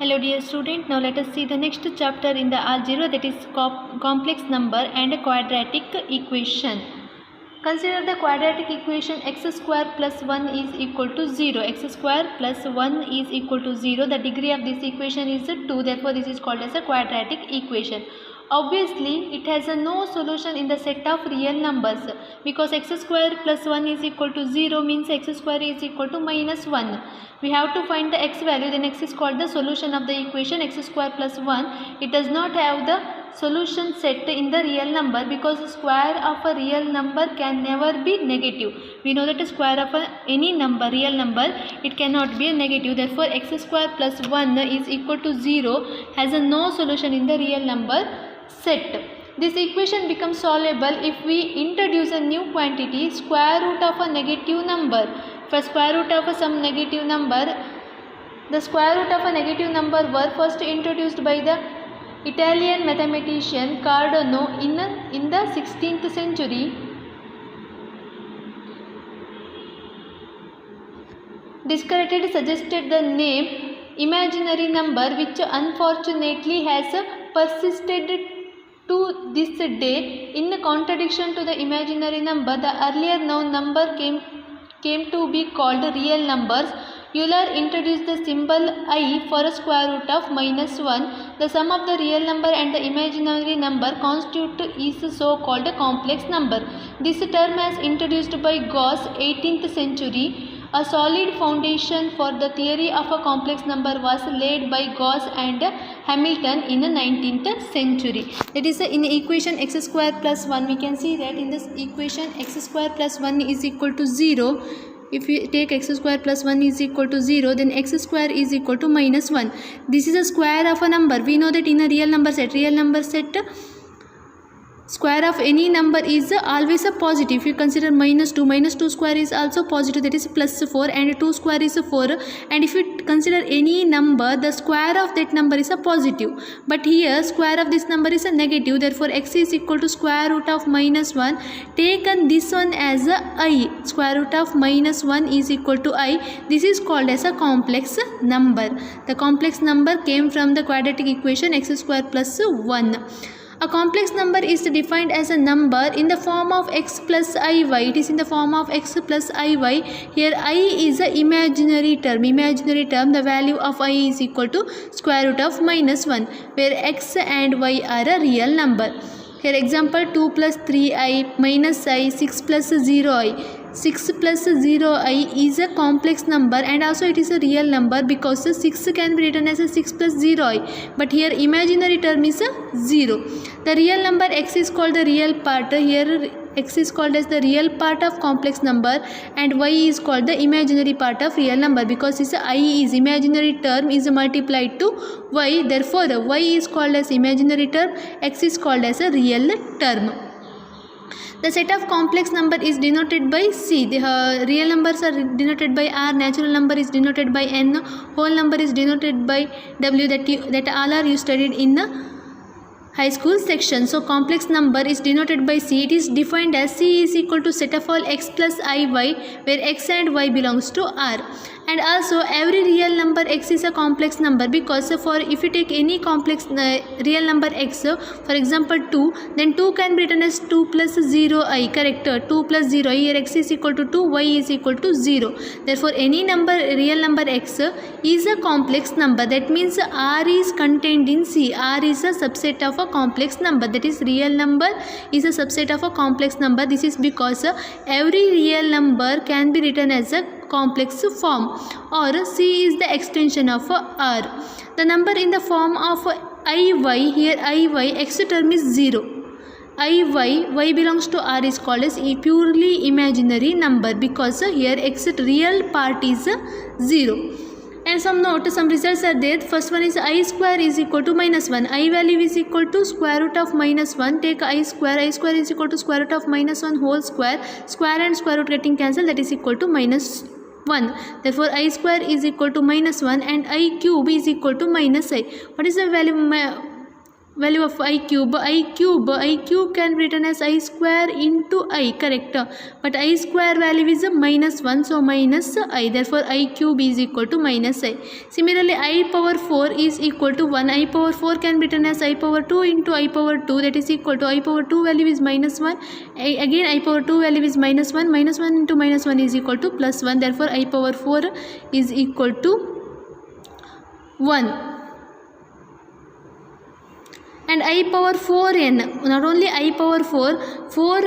Hello dear student, now let us see the next chapter in the algebra, that is complex number and quadratic equation. Consider the quadratic equation x square plus 1 is equal to 0. X square plus 1 is equal to 0. The degree of this equation is 2. Therefore, this is called as a quadratic equation. Obviously, it has no solution in the set of real numbers, because x square plus 1 is equal to 0 means x square is equal to minus 1. We have to find the x value, then x is called the solution of the equation x square plus 1. It does not have the solution set in the real number, because square of a real number can never be negative. We know that the square of any number, real number, it cannot be a negative. Therefore, x square plus 1 is equal to 0 has no solution in the real number set. This equation becomes solvable if we introduce a new quantity, square root of a negative number. For square root of some negative number, the square root of a negative number were first introduced by the Italian mathematician Cardano in the 16th century. Descartes suggested the name imaginary number, which unfortunately has persisted to this day. In contradiction to the imaginary number, the earlier known number came to be called real numbers. Euler introduced the symbol I for a square root of minus 1. The sum of the real number and the imaginary number constitute is so called a complex number. This term was introduced by Gauss 18th century. A solid foundation for the theory of a complex number was laid by Gauss and Hamilton in the 19th century. That is, in the equation x square plus 1, we can see that in this equation x square plus 1 is equal to 0. If we take x square plus 1 is equal to 0, then x square is equal to minus 1. This is a square of a number. We know that in a real number set, square of any number is always a positive. If you consider minus 2 square is also positive, that is plus 4, and 2 square is 4. And if you consider any number, the square of that number is a positive. But here square of this number is a negative. Therefore, x is equal to square root of minus 1. Taken this one as a I. Square root of minus 1 is equal to I. This is called as a complex number. The complex number came from the quadratic equation x square plus 1. A complex number is defined as a number in the form of x plus iy. It is in the form of x plus iy. Here I is an imaginary term. The value of I is equal to square root of minus 1, where x and y are a real number. Here example 2 plus 3i minus I, 6 plus 0i. 6 plus 0i is a complex number, and also it is a real number, because 6 can be written as a 6 plus 0i. But here imaginary term is a 0. The real number x is called the real part. Here x is called as the real part of complex number, and y is called the imaginary part of real number, because this I is imaginary term is multiplied to y. Therefore, the y is called as imaginary term, x is called as a real term. The set of complex number is denoted by C. The real numbers are denoted by R, natural number is denoted by N, whole number is denoted by W. That all are you studied in the high school section. So complex number is denoted by C. It is defined as C is equal to set of all x plus iy, where x and y belongs to R. And also every real number x is a complex number, because if you take any complex real number x, for example 2, then 2 can be written as 2 plus 0i, correct? 2 plus 0, here x is equal to 2, y is equal to 0. Therefore, any number, real number x is a complex number. That means R is contained in C. R is a subset of a complex number. That is, real number is a subset of a complex number. This is because every real number can be written as a complex form, or C is the extension of R. The number in the form of iy, here iy, x term is 0. Iy, y belongs to R, is called as a purely imaginary number, because here x real part is 0. And some results are there. First one is I square is equal to minus 1. I value is equal to square root of minus 1. Take I square is equal to square root of minus 1 whole square. Square and square root getting cancelled, that is equal to minus 1. Therefore, I square is equal to minus 1, and I cube is equal to minus I. What is the value? value of I cube can be written as I square into I, correct, but I square value is minus 1, so minus I, therefore I cube is equal to minus I. Similarly, I power 4 is equal to 1. I power 4 can be written as I power 2 into I power 2, that is equal to I power 2 value is minus 1, again I power 2 value is minus 1, minus 1 into minus 1 is equal to plus 1, therefore I power 4 is equal to 1. And I power 4n, not only I power 4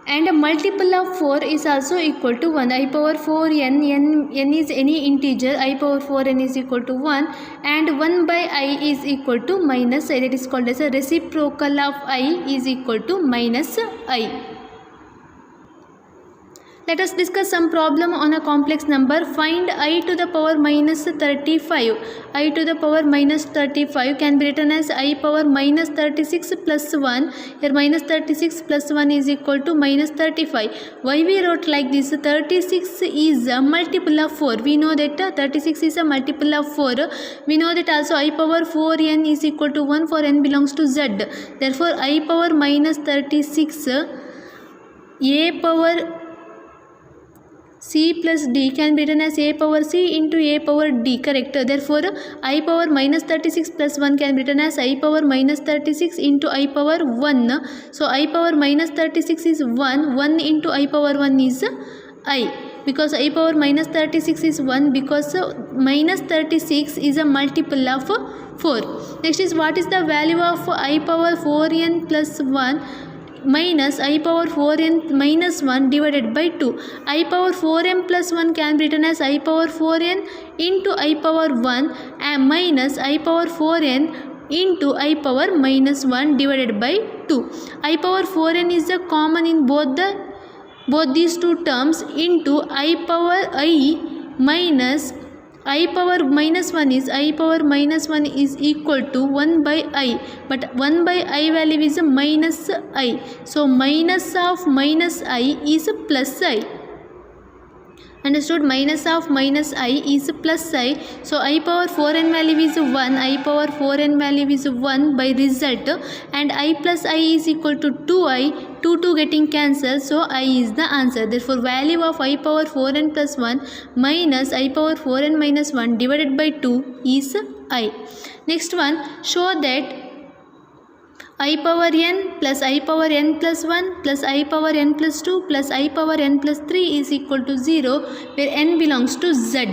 and a multiple of 4 is also equal to 1. I power 4n, n is any integer, I power 4n is equal to 1, and 1 by I is equal to minus I, that is called as a reciprocal of I is equal to minus I. Let us discuss some problem on a complex number. Find I to the power minus 35. I to the power minus 35 can be written as I power minus 36 plus 1. Here minus 36 plus 1 is equal to minus 35. Why we wrote like this? 36 is a multiple of 4. We know that 36 is a multiple of 4. We know that also I power 4n is equal to 1 for n belongs to z. Therefore I power minus 36 a power c plus d can be written as a power c into a power d, correct. Therefore I power minus 36 plus 1 can be written as I power minus 36 into I power 1. So I power minus 36 is 1 into I power 1 is I, because I power minus 36 is 1, because minus 36 is a multiple of 4. Next is, what is the value of I power 4n plus 1 minus I power 4n minus 1 divided by 2. I power 4n plus 1 can be written as I power 4n into I power 1 and minus I power 4n into I power minus 1 divided by 2. I power 4n is the common in both these two terms into I power I minus I power minus 1 is I power minus 1 is equal to 1 by I, but 1 by I value is a minus I. So minus of minus I is a plus I. Understood? Minus of minus I is plus I. So I power 4n value is 1. I power 4n value is 1 by result, and I plus I is equal to 2i. 2 getting cancelled, so I is the answer. Therefore value of I power 4n plus 1 minus I power 4n minus 1 divided by 2 is I. Next one, show that I power n plus I power n plus 1 plus I power n plus 2 plus I power n plus 3 is equal to 0, where n belongs to z.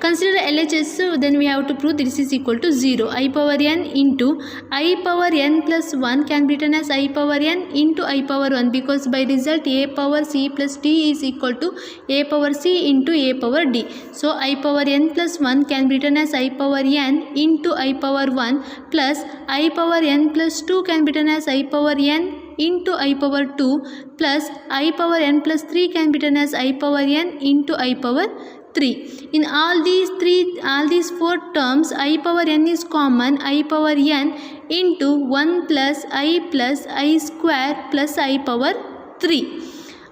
Consider LHS, then we have to prove this is equal to 0. I power n into I power n plus 1 can be written as I power n into I power 1, because by result a power c plus d is equal to a power c into a power d. So I power n plus 1 can be written as I power n into I power 1 plus I power n plus 2 can be written as I power n into I power 2 plus I power n plus 3 can be written as I power n into I power 3. In all these four terms, I power n is common. I power n into 1 plus I square plus I power 3.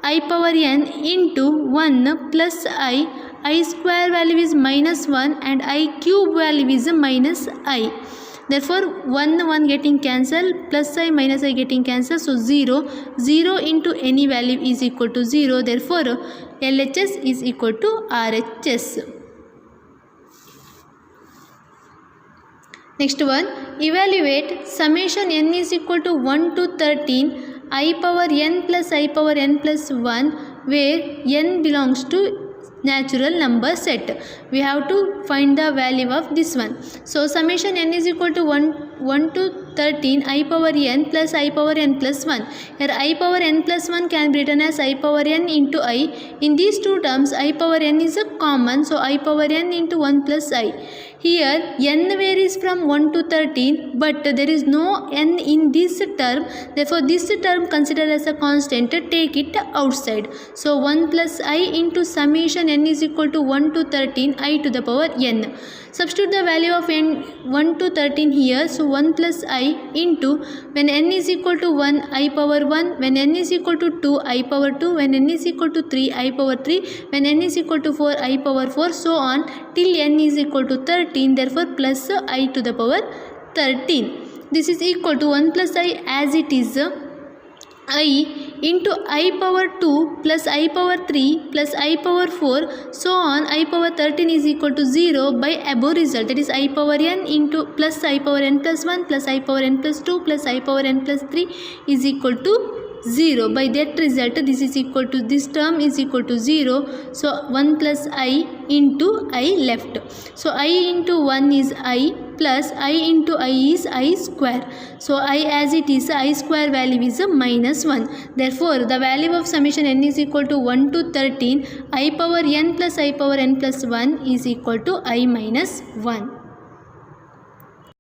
I power n into 1 plus I square value is minus 1 and I cube value is minus I. Therefore 1 getting cancelled, plus I minus I getting cancelled, so 0 into any value is equal to 0. Therefore LHS is equal to RHS. Next one, evaluate summation n is equal to 1 to 13 I power n plus I power n plus 1, where n belongs to natural number set. We have to find the value of this one. So summation n is equal to 1 to 13 I power n plus I power n plus 1. Here I power n plus 1 can be written as I power n into I. In these two terms I power n is a common, so I power n into 1 plus I. Here n varies from 1 to 13, but there is no n in this term. Therefore this term considered as a constant, take it outside. So 1 plus I into summation n is equal to 1 to 13 I to the power n. Substitute the value of n 1 to 13 here. So 1 plus I into, when n is equal to 1 I power 1, when n is equal to 2 I power 2, when n is equal to 3 I power 3, when n is equal to 4 I power 4, so on till n is equal to 13. Therefore plus I to the power 13. this is equal to 1 plus I as it is I into I power 2 plus I power 3 plus I power 4 so on I power 13 is equal to 0 by above result, that is I power n into plus I power n plus 1 plus I power n plus 2 plus I power n plus 3 is equal to 0. By that result this is equal to, this term is equal to 0. So 1 plus I into I left. So I into 1 is I plus I into I is I square. So I as it is, I square value is a minus 1. Therefore the value of summation n is equal to 1 to 13 I power n plus I power n plus 1 is equal to I minus 1.